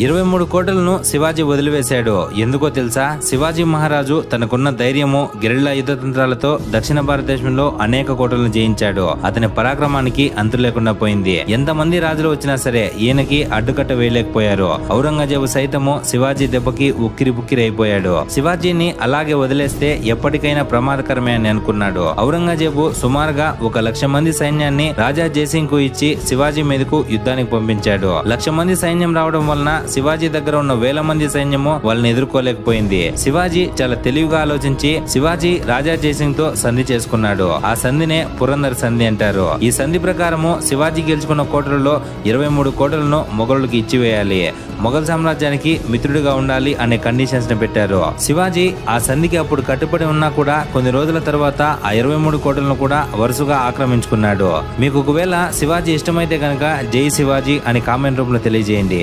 23 కోటలను శివాజీ వదిలివేశాడు. ఎందుకో తెలుసా? శివాజీ మహారాజు తనకున్న ధైర్యము, గెరిల్లా యుద్ధ తంత్రాలతో దక్షిణ భారతదేశంలో అనేక కోటలను జయించాడు. అతని పరాక్రమానికి అంతు లేకుండా పోయింది. ఎంతమంది రాజులు వచ్చినా సరే ఈయనకి అడ్డుకట్ట వేయలేకపోయారు. ఔరంగజేబు సైతము శివాజీ దెబ్బకి ఉక్కిరి పుక్కిరి అయిపోయాడు. శివాజీని అలాగే వదిలేస్తే ఎప్పటికైనా ప్రమాదకరమే అని అనుకున్నాడు. ఔరంగజేబు సుమారుగా 1,00,000 మంది సైన్యాన్ని రాజా జయసింగ్ కు ఇచ్చి శివాజీ మీదకు యుద్ధానికి పంపించాడు. 1,00,000 మంది సైన్యం రావడం వలన శివాజీ దగ్గర ఉన్న 1,000 మంది సైన్యము వాళ్ళని ఎదుర్కోలేకపోయింది. శివాజీ చాలా తెలివిగా ఆలోచించి శివాజీ రాజా జయసింగ్ తో సంధి చేసుకున్నాడు. ఆ సంధినే పురందర్ సంధి అంటారు. ఈ సంధి ప్రకారము శివాజీ గెలుచుకున్న కోటలలో 23 కోటలను మొఘలులకు ఇచ్చివేయాలి. మొఘల్ సామ్రాజ్యానికి మిత్రుడిగా ఉండాలి అనే కండిషన్స్ ని పెట్టారు. శివాజీ ఆ సంధికి అప్పుడు కట్టుబడి ఉన్నా కూడా కొన్ని రోజుల తర్వాత ఆ 23 కోటలను కూడా వరుసగా ఆక్రమించుకున్నాడు. మీకు ఒకవేళ శివాజీ ఇష్టమైతే కనుక జై శివాజీ అని కామెంట్ రూపంలో తెలియజేయండి.